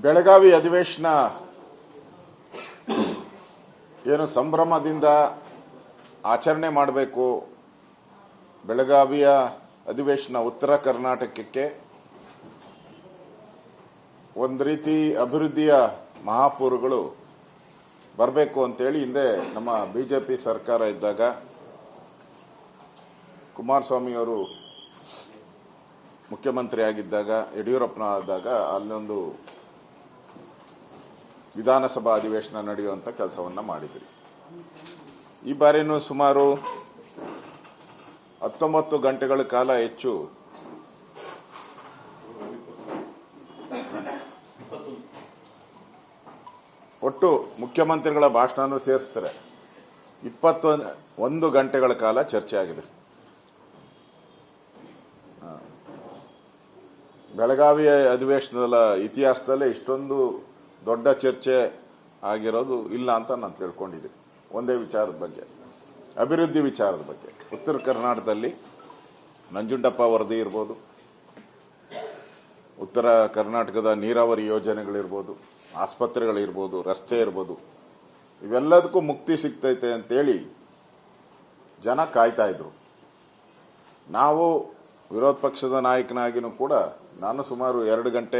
ಬೆಳಗಾವಿ ಅಧಿವೇಶನ ಏನು ಸಂಭ್ರಮದಿಂದ ಆಚರಣೆ ಮಾಡಬೇಕು. ಬೆಳಗಾವಿಯ ಅಧಿವೇಶನ ಉತ್ತರ ಕರ್ನಾಟಕಕ್ಕೆ ಒಂದು ರೀತಿ ಅಭಿವೃದ್ಧಿಯ ಮಹಾಪೂರುಗಳು ಬರಬೇಕು ಅಂತೇಳಿ ಹಿಂದೆ ನಮ್ಮ ಬಿಜೆಪಿ ಸರ್ಕಾರ ಇದ್ದಾಗ ಕುಮಾರಸ್ವಾಮಿ ಅವರು ಮುಖ್ಯಮಂತ್ರಿ ಆಗಿದ್ದಾಗ, ಯಡಿಯೂರಪ್ಪನ ಆದಾಗ ಅಲ್ಲೊಂದು ವಿಧಾನಸಭಾ ಅಧಿವೇಶನ ನಡೆಯುವಂತ ಕೆಲಸವನ್ನ ಮಾಡಿದ್ರಿ. ಈ ಬಾರಿನೂ ಸುಮಾರು 19 ಗಂಟೆಗಳ ಕಾಲ ಹೆಚ್ಚು ಒಟ್ಟು ಮುಖ್ಯಮಂತ್ರಿಗಳ ಭಾಷಣನೂ ಸೇರಿಸ್ತಾರೆ. 21 ಗಂಟೆಗಳ ಕಾಲ ಚರ್ಚೆ ಆಗಿದೆ. ಬೆಳಗಾವಿಯ ಅಧಿವೇಶನದ ಇತಿಹಾಸದಲ್ಲೇ ಇಷ್ಟೊಂದು ದೊಡ್ಡ ಚರ್ಚೆ ಆಗಿರೋದು ಇಲ್ಲ ಅಂತ ನಾನು ತಿಳ್ಕೊಂಡಿದ್ದೀನಿ. ಒಂದೇ ವಿಚಾರದ ಬಗ್ಗೆ, ಅಭಿವೃದ್ಧಿ ವಿಚಾರದ ಬಗ್ಗೆ. ಉತ್ತರ ಕರ್ನಾಟಕದಲ್ಲಿ ನಂಜುಂಡಪ್ಪ ವರದಿ ಇರ್ಬೋದು, ಉತ್ತರ ಕರ್ನಾಟಕದ ನೀರಾವರಿ ಯೋಜನೆಗಳಿರ್ಬೋದು, ಆಸ್ಪತ್ರೆಗಳಿರ್ಬೋದು, ರಸ್ತೆ ಇರ್ಬೋದು, ಇವೆಲ್ಲದಕ್ಕೂ ಮುಕ್ತಿ ಸಿಗ್ತೈತೆ ಅಂತೇಳಿ ಜನ ಕಾಯ್ತಾ ಇದ್ರು. ನಾವು ವಿರೋಧ ಪಕ್ಷದ ನಾಯಕನಾಗಿನೂ ಕೂಡ ನಾನು ಸುಮಾರು 2 ಗಂಟೆ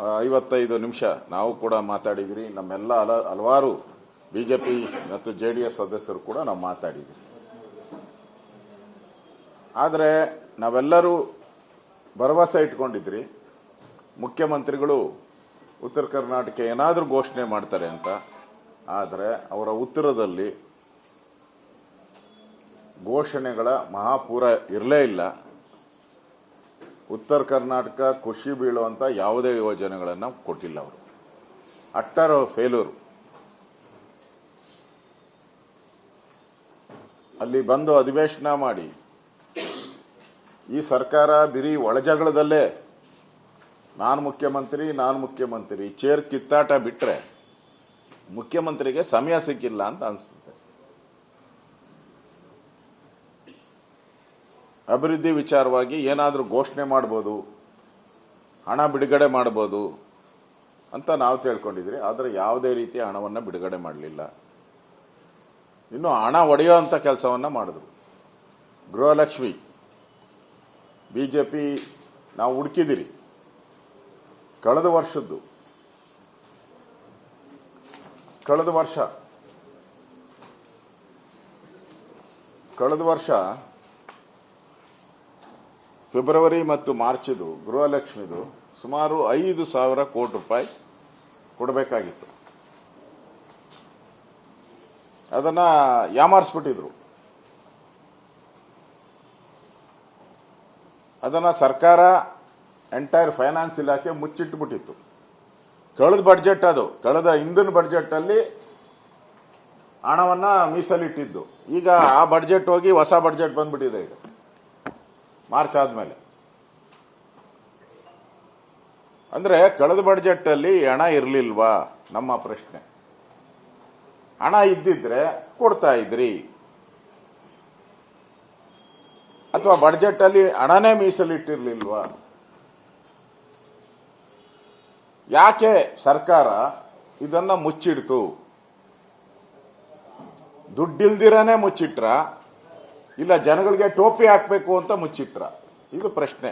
55 ನಿಮಿಷ ನಾವು ಕೂಡ ಮಾತಾಡಿದ್ರಿ. ನಮ್ಮೆಲ್ಲ ಹಲವಾರು ಬಿಜೆಪಿ ಮತ್ತು ಜೆಡಿಎಸ್ ಸದಸ್ಯರು ಕೂಡ ನಾವು ಮಾತಾಡಿದ್ರಿ. ಆದರೆ ನಾವೆಲ್ಲರೂ ಭರವಸೆ ಇಟ್ಕೊಂಡಿದ್ರಿ ಮುಖ್ಯಮಂತ್ರಿಗಳು ಉತ್ತರ ಕರ್ನಾಟಕ ಏನಾದರೂ ಘೋಷಣೆ ಮಾಡ್ತಾರೆ ಅಂತ. ಆದರೆ ಅವರ ಉತ್ತರದಲ್ಲಿ ಘೋಷಣೆಗಳ ಮಹಾಪೂರ ಇರಲೇ ಇಲ್ಲ. ಉತ್ತರ ಕರ್ನಾಟಕ ಖುಷಿ ಬೀಳುವಂತ ಯಾವುದೇ ಯೋಜನೆಗಳನ್ನು ಕೊಟ್ಟಿಲ್ಲ. ಅವರು ಅಟ್ಟರ್ ಫೇಲ್ಯೂರ್. ಅಲ್ಲಿ ಬಂದು ಅಧಿವೇಶನ ಮಾಡಿ ಈ ಸರ್ಕಾರ ಬಿರಿ ಒಳಜಗಳದಲ್ಲೇ ನಾನು ಮುಖ್ಯಮಂತ್ರಿ ಚೇರ್ ಕಿತ್ತಾಟ ಬಿಟ್ರೆ ಮುಖ್ಯಮಂತ್ರಿಗೆ ಸಮಯ ಸಿಕ್ಕಿಲ್ಲ ಅಂತ ಅನಿಸುತ್ತೆ. ಅಭಿವೃದ್ಧಿ ವಿಚಾರವಾಗಿ ಏನಾದರೂ ಘೋಷಣೆ ಮಾಡಬಹುದು, ಹಣ ಬಿಡುಗಡೆ ಮಾಡಬಹುದು ಅಂತ ನಾವು ತಿಳ್ಕೊಂಡಿದ್ರಿ. ಆದರೆ ಯಾವುದೇ ರೀತಿಯ ಹಣವನ್ನು ಬಿಡುಗಡೆ ಮಾಡಲಿಲ್ಲ. ಇನ್ನು ಹಣ ಒಡೆಯುವಂತ ಕೆಲಸವನ್ನ ಮಾಡಿದ್ರು. ಗೃಹಲಕ್ಷ್ಮಿ ಬಿಜೆಪಿ ನಾವು ಹುಡುಕಿದಿರಿ. ಕಳೆದ ವರ್ಷ ಫೆಬ್ರವರಿ ಮತ್ತು ಮಾರ್ಚ್ದು ಗೃಹಲಕ್ಷ್ಮಿದು ಸುಮಾರು 5,000 ಕೋಟಿ ರೂಪಾಯಿ ಕೊಡಬೇಕಾಗಿತ್ತು. ಅದನ್ನ ಯಾಮಾರಿಸ್ಬಿಟ್ಟಿದ್ರು. ಅದನ್ನ ಸರ್ಕಾರ ಎಂಟೈರ್ ಫೈನಾನ್ಸ್ ಇಲಾಖೆ ಮುಚ್ಚಿಟ್ಟುಬಿಟ್ಟಿತ್ತು. ಕಳೆದ ಹಿಂದಿನ ಬಡ್ಜೆಟ್ ಅಲ್ಲಿ ಹಣವನ್ನ ಮೀಸಲಿಟ್ಟಿದ್ದು. ಈಗ ಆ ಬಡ್ಜೆಟ್ ಹೋಗಿ ಹೊಸ ಬಡ್ಜೆಟ್ ಬಂದ್ಬಿಟ್ಟಿದೆ. ಈಗ ಮಾರ್ಚ್ ಆದ್ಮೇಲೆ ಅಂದ್ರೆ ಕಳೆದ ಬಡ್ಜೆಟ್ ಅಲ್ಲಿ ಹಣ ಇರಲಿಲ್ವಾ ನಮ್ಮ ಪ್ರಶ್ನೆ. ಹಣ ಇದ್ದಿದ್ರೆ ಕೊಡ್ತಾ ಇದ್ರಿ, ಅಥವಾ ಬಡ್ಜೆಟ್ ಅಲ್ಲಿ ಹಣನೇ ಮೀಸಲಿಟ್ಟಿರ್ಲಿಲ್ವಾ? ಯಾಕೆ ಸರ್ಕಾರ ಇದನ್ನ ಮುಚ್ಚಿಡ್ತು? ದುಡ್ಡಿಲ್ದಿರನೇ ಮುಚ್ಚಿಟ್ರ, ಇಲ್ಲ ಜನಗಳಿಗೆ ಟೋಪಿ ಹಾಕಬೇಕು ಅಂತ ಮುಚ್ಚಿಟ್ರ? ಇದು ಪ್ರಶ್ನೆ.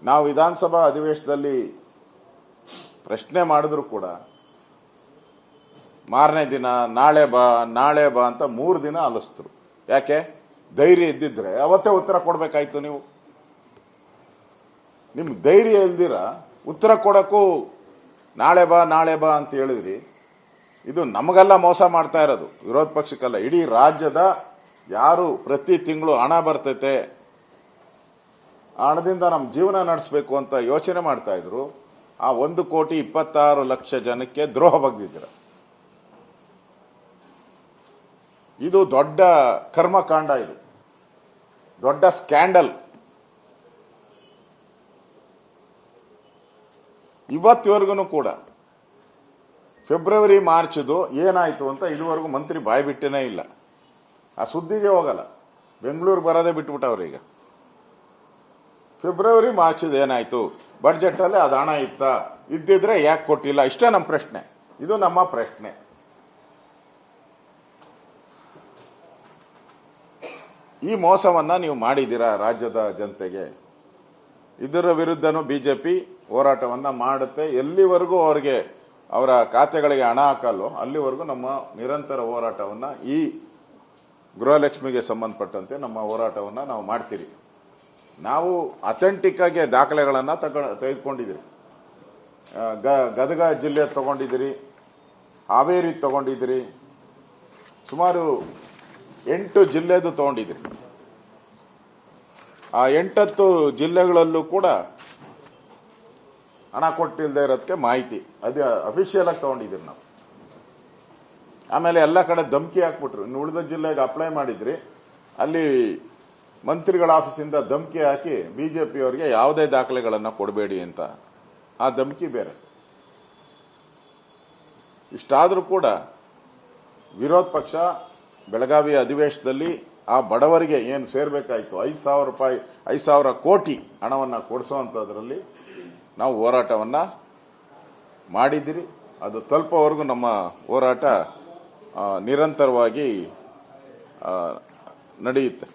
ನಾವು ವಿಧಾನಸಭಾ ಅಧಿವೇಶನದಲ್ಲಿ ಪ್ರಶ್ನೆ ಮಾಡಿದ್ರು ಕೂಡ ಮಾರನೇ ದಿನ ನಾಳೆ ಬಾ ಅಂತ 3 ದಿನ ಆಲಿಸಿದ್ರು. ಯಾಕೆ? ಧೈರ್ಯ ಇದ್ದಿದ್ರೆ ಅವತ್ತೇ ಉತ್ತರ ಕೊಡಬೇಕಾಯ್ತು. ನೀವು ನಿಮ್ಗೆ ಧೈರ್ಯ ಇಲ್ದಿರ ಉತ್ತರ ಕೊಡಕ್ಕೂ ನಾಳೆ ಬಾ ಅಂತ ಹೇಳಿದ್ರಿ. ಇದು ನಮಗೆಲ್ಲ ಮೋಸ ಮಾಡ್ತಾ ಇರೋದು, ವಿರೋಧ ಪಕ್ಷಕ್ಕಲ್ಲ, ಇಡೀ ರಾಜ್ಯದ ಯಾರು ಪ್ರತಿ ತಿಂಗಳು ಹಣ ಬರ್ತೈತೆ, ಆ ಹಣದಿಂದ ನಮ್ಮ ಜೀವನ ನಡೆಸಬೇಕು ಅಂತ ಯೋಚನೆ ಮಾಡ್ತಾ ಇದ್ರು. ಆ 1,26,00,000 ಜನಕ್ಕೆ ದ್ರೋಹ ಬಗ್ದಿದ್ದೀರ. ಇದು ದೊಡ್ಡ ಕರ್ಮಕಾಂಡ, ಇದು ದೊಡ್ಡ ಸ್ಕ್ಯಾಂಡಲ್. ಇವತ್ತಿವರೆಗೂ ಕೂಡ ಫೆಬ್ರವರಿ ಮಾರ್ಚ್ದು ಏನಾಯ್ತು ಅಂತ ಇದುವರೆಗೂ ಮಂತ್ರಿ ಬಾಯಿ ಬಿಟ್ಟೇನೇ ಇಲ್ಲ. ಆ ಸುದ್ದಿಗೆ ಹೋಗಲ್ಲ. ಬೆಂಗಳೂರು ಬರೋದೇ ಬಿಟ್ಬಿಟ್ಟವ್ರೀಗ. ಫೆಬ್ರವರಿ ಮಾರ್ಚ್ ಏನಾಯ್ತು, ಬಡ್ಜೆಟ್ ಅಲ್ಲಿ ಅದು ಹಣ ಇದ್ದಿದ್ರೆ ಯಾಕೆ ಕೊಟ್ಟಿಲ್ಲ? ಇಷ್ಟೇ ನಮ್ಮ ಪ್ರಶ್ನೆ. ಇದು ನಮ್ಮ ಪ್ರಶ್ನೆ. ಈ ಮೋಸವನ್ನ ನೀವು ಮಾಡಿದ್ದೀರಾ ರಾಜ್ಯದ ಜನತೆಗೆ. ಇದರ ವಿರುದ್ಧನೂ ಬಿಜೆಪಿ ಹೋರಾಟವನ್ನ ಮಾಡುತ್ತೆ. ಎಲ್ಲಿವರೆಗೂ ಅವರಿಗೆ ಅವರ ಖಾತೆಗಳಿಗೆ ಹಣ ಹಾಕಲ್ಲೋ ಅಲ್ಲಿವರೆಗೂ ನಮ್ಮ ನಿರಂತರ ಹೋರಾಟವನ್ನ, ಈ ಗೃಹಲಕ್ಷ್ಮಿಗೆ ಸಂಬಂಧಪಟ್ಟಂತೆ ನಮ್ಮ ಹೋರಾಟವನ್ನ ನಾವು ಮಾಡ್ತೀರಿ. ನಾವು ಅಥೆಂಟಿಕ್ ಆಗಿ ದಾಖಲೆಗಳನ್ನ ತೆಗೆದುಕೊಂಡಿದ್ದೀರಿ. ಗದಗ ಜಿಲ್ಲೆ ತಗೊಂಡಿದ್ದೀರಿ, ಹಾವೇರಿ ತಗೊಂಡಿದ್ದೀರಿ, ಸುಮಾರು 8 ಜಿಲ್ಲೆದು ತಗೊಂಡಿದ್ದೀರಿ. ಆ 8 ಜಿಲ್ಲೆಗಳಲ್ಲೂ ಕೂಡ ಹಣ ಕೊಟ್ಟಿಲ್ಲದೆ ಇರೋದಕ್ಕೆ ಮಾಹಿತಿ ಅದು ಅಫಿಷಿಯಲ್ ಆಗಿ ತಗೊಂಡಿದ್ದೀರಿ ನಾವು. ಆಮೇಲೆ ಎಲ್ಲ ಕಡೆ ಧಮಕಿ ಹಾಕ್ಬಿಟ್ರು. ಇನ್ನು ಉಳಿದ ಜಿಲ್ಲೆಗೆ ಅಪ್ಲೈ ಮಾಡಿದ್ರಿ, ಅಲ್ಲಿ ಮಂತ್ರಿಗಳ ಆಫೀಸಿಂದ ಧಮಕಿ ಹಾಕಿ ಬಿಜೆಪಿ ಅವರಿಗೆ ಯಾವುದೇ ದಾಖಲೆಗಳನ್ನ ಕೊಡಬೇಡಿ ಅಂತ. ಆ ಧಮಕಿ ಬೇರೆ. ಇಷ್ಟಾದ್ರೂ ಕೂಡ ವಿರೋಧ ಪಕ್ಷ ಬೆಳಗಾವಿ ಅಧಿವೇಶನದಲ್ಲಿ ಆ ಬಡವರಿಗೆ ಏನು ಸೇರ್ಬೇಕಾಯ್ತು 5,000 ರೂಪಾಯಿ 5,000 ಕೋಟಿ ಹಣವನ್ನ ಕೊಡಿಸುವಂತದ್ರಲ್ಲಿ ನಾವು ಹೋರಾಟವನ್ನ ಮಾಡಿದಿರಿ. ಅದು ತಲುಪೋವರೆಗೂ ನಮ್ಮ ಹೋರಾಟ ನಿರಂತರವಾಗಿ ನಡೆಯುತ್ತೆ.